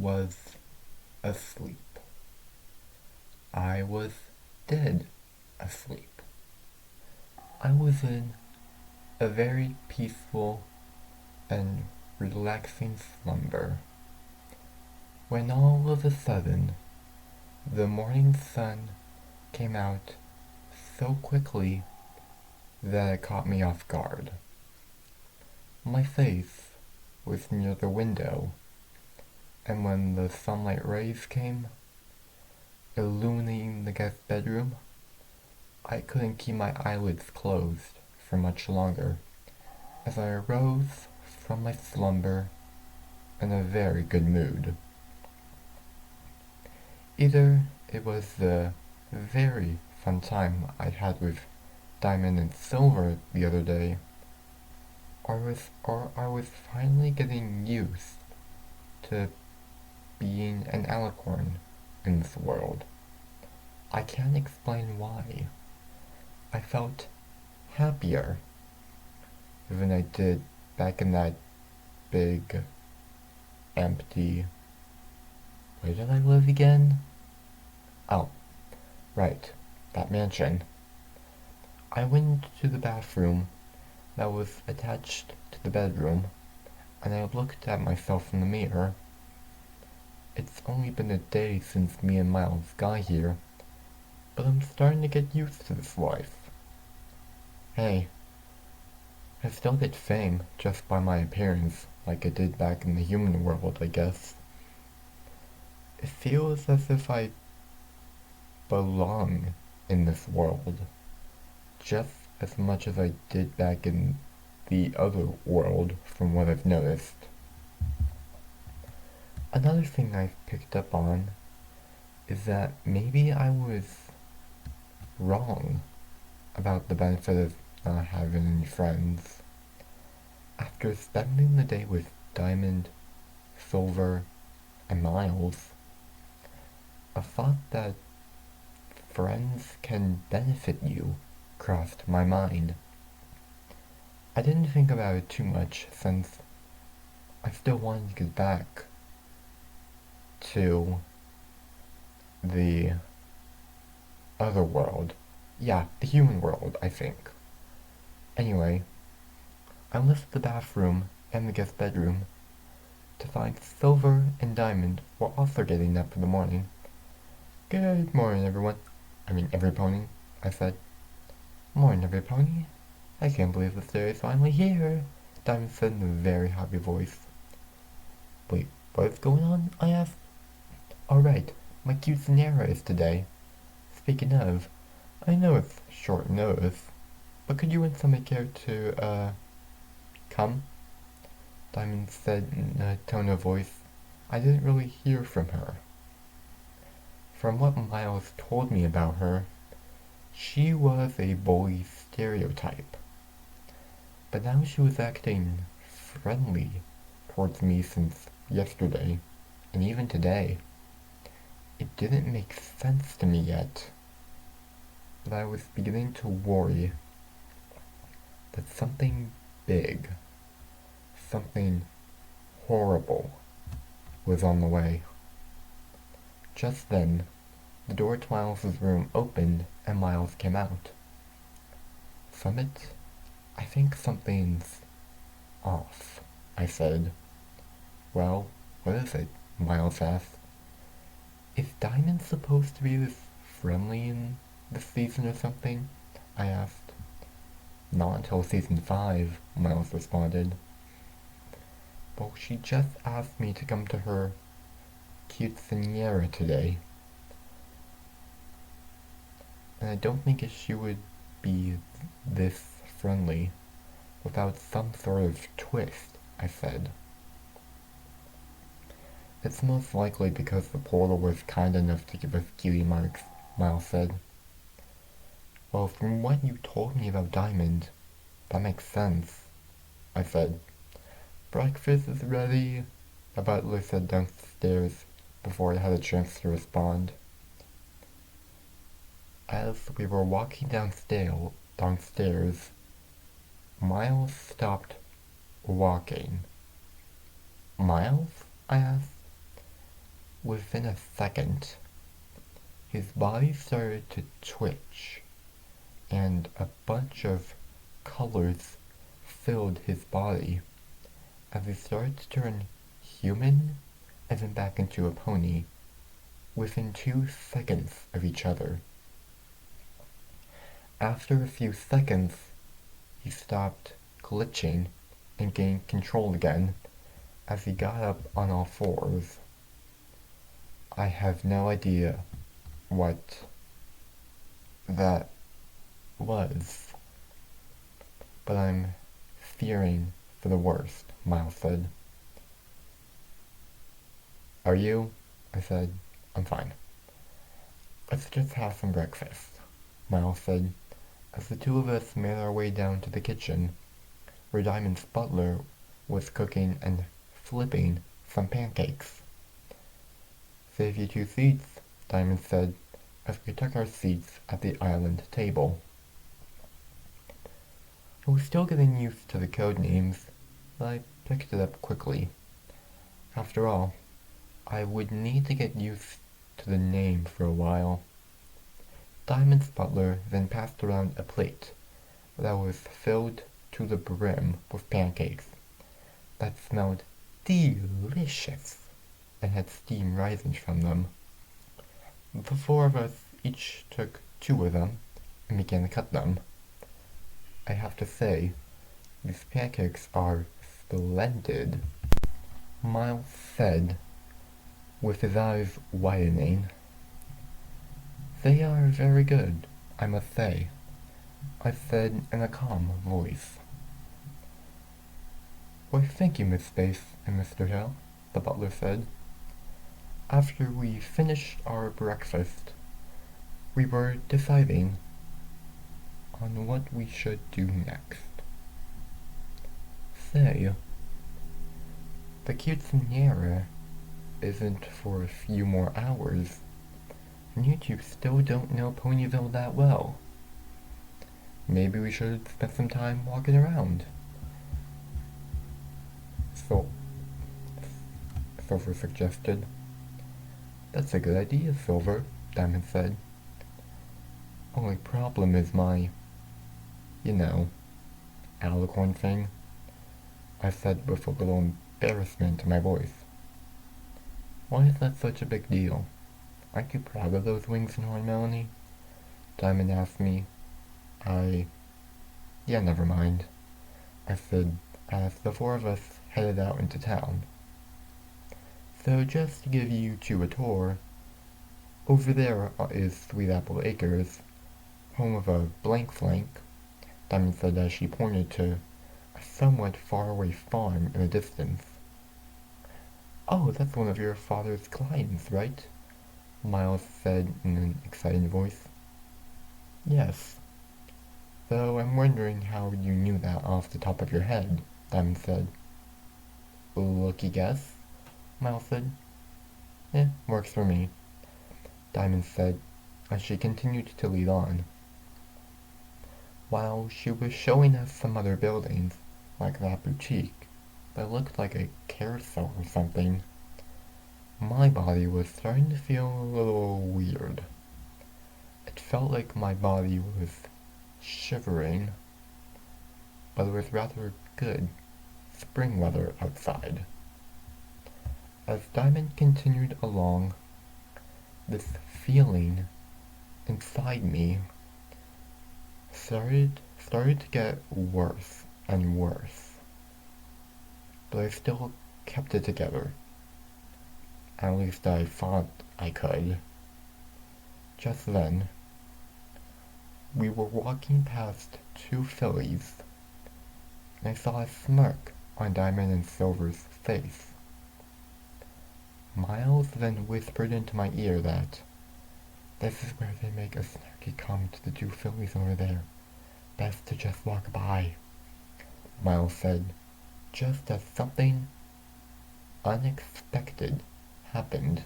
was asleep. I was dead asleep. I was in a very peaceful and relaxing slumber when all of a sudden the morning sun came out so quickly that it caught me off guard. My face was near the window, and when the sunlight rays came, illuminating the guest bedroom, I couldn't keep my eyelids closed for much longer as I arose from my slumber in a very good mood. Either it was the very fun time I'd had with Diamond and Silver the other day, or I was finally getting used to being an alicorn in this world. I can't explain why. I felt happier than I did back in that big, empty... Where did I live again? Oh, right, that mansion. I went to the bathroom that was attached to the bedroom, and I looked at myself in the mirror. It's only been a day since me and Miles got here, but I'm starting to get used to this life. Hey, I still get fame just by my appearance, like I did back in the human world, I guess. It feels as if I belong in this world, just as much as I did back in the other world, from what I've noticed. Another thing I've picked up on is that maybe I was wrong about the benefit of not having any friends. After spending the day with Diamond, Silver, and Miles, a thought that friends can benefit you crossed my mind. I didn't think about it too much since I still wanted to get back to the other world. Yeah, the human world, I think. Anyway, I left the bathroom and the guest bedroom to find Silver and Diamond were also getting up in the morning. Good morning, everyone. Every pony, I said. Morning, every pony. I can't believe the day is finally here, Diamond said in a very happy voice. Wait, what is going on? I asked. Alright, my cute Nera is today. Speaking of, I know it's short notice, but could you and somebody care to, come? Diamond said in a tone of voice I didn't really hear from her. From what Miles told me about her, she was a bully stereotype. But now she was acting friendly towards me since yesterday, and even today. It didn't make sense to me yet, but I was beginning to worry that something big, something horrible, was on the way. Just then, the door to Miles' room opened and Miles came out. Summit, I think something's off, I said. Well, what is it? Miles asked. Is Diamond supposed to be this friendly in this season or something? I asked. Not until season 5, Miles responded. Well, she just asked me to come to her quinceañera today. And I don't think she would be this friendly without some sort of twist, I said. It's most likely because the portal was kind enough to give us cutie marks, Miles said. Well, from what you told me about Diamond, that makes sense, I said. Breakfast is ready, the butler said downstairs before I had a chance to respond. As we were walking downstairs, Miles stopped walking. Miles? I asked. Within a second, his body started to twitch, and a bunch of colors filled his body as he started to turn human and then back into a pony within 2 seconds of each other. After a few seconds, he stopped glitching and gained control again as he got up on all fours. I have no idea what that was, but I'm fearing for the worst, Miles said. Are you? I said. I'm fine. Let's just have some breakfast, Miles said, as the two of us made our way down to the kitchen, where Diamond's butler was cooking and flipping some pancakes. Save you 2 seats, Diamond said, as we took our seats at the island table. I was still getting used to the code names, but I picked it up quickly. After all, I would need to get used to the name for a while. Diamond's butler then passed around a plate that was filled to the brim with pancakes that smelled delicious and had steam rising from them. The four of us each took 2 of them and began to cut them. I have to say, these pancakes are splendid, Miles said, with his eyes widening. They are very good, I must say, I said in a calm voice. Why, thank you, Miss Space and Mr. Hill, the butler said. After we finished our breakfast, we were deciding on what we should do next. Say, the quinceañera isn't for a few more hours, and you two still don't know Ponyville that well. Maybe we should spend some time walking around. Silver suggested. That's a good idea, Silver, Diamond said. Only problem is my, alicorn thing, I said with a little embarrassment in my voice. Why is that such a big deal? Aren't you proud of those wings and horn, Melanie? Diamond asked me. Yeah, never mind, I said as the four of us headed out into town. So just to give you two a tour, over there is Sweet Apple Acres, home of a blank flank, Diamond said as she pointed to a somewhat faraway farm in the distance. Oh, that's one of your father's clients, right? Miles said in an excited voice. Yes. Though I'm wondering how you knew that off the top of your head, Diamond said. Lucky guess, Miles said. Works for me, Diamond said as she continued to lead on. While she was showing us some other buildings, like that boutique, that looked like a carousel or something, my body was starting to feel a little weird. It felt like my body was shivering, but it was rather good spring weather outside. As Diamond continued along, this feeling inside me started to get worse and worse, but I still kept it together. At least I thought I could. Just then, we were walking past 2 fillies, and I saw a smirk on Diamond and Silver's face. Miles then whispered into my ear that this is where they make a snarky comment to the 2 fillies over there. Best to just walk by, Miles said, just as something unexpected happened.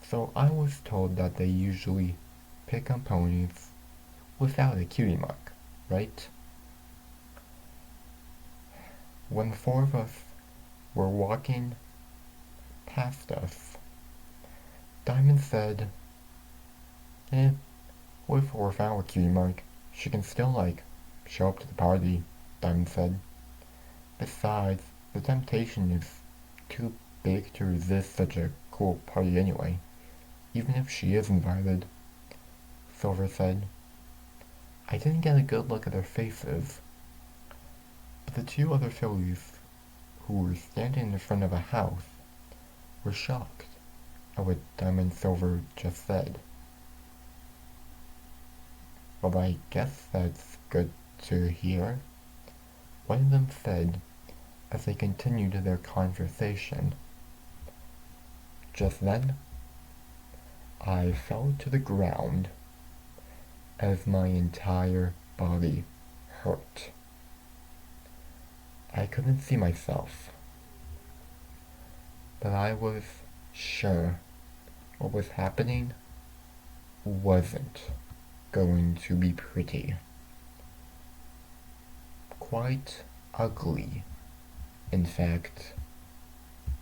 So I was told that they usually pick on ponies without a cutie mark, right? When the 4 of us were walking past us. Diamond said, eh, what if we're found with Cutie Mark? She can still, show up to the party, Diamond said. Besides, the temptation is too big to resist such a cool party anyway, even if she is invited, Silver said. I didn't get a good look at their faces, but the two other fillies who were standing in front of a house were shocked at what Diamond Silver just said. Well, I guess that's good to hear, one of them said as they continued their conversation. Just then, I fell to the ground as my entire body hurt. I couldn't see myself, but I was sure what was happening wasn't going to be pretty. Quite ugly, in fact.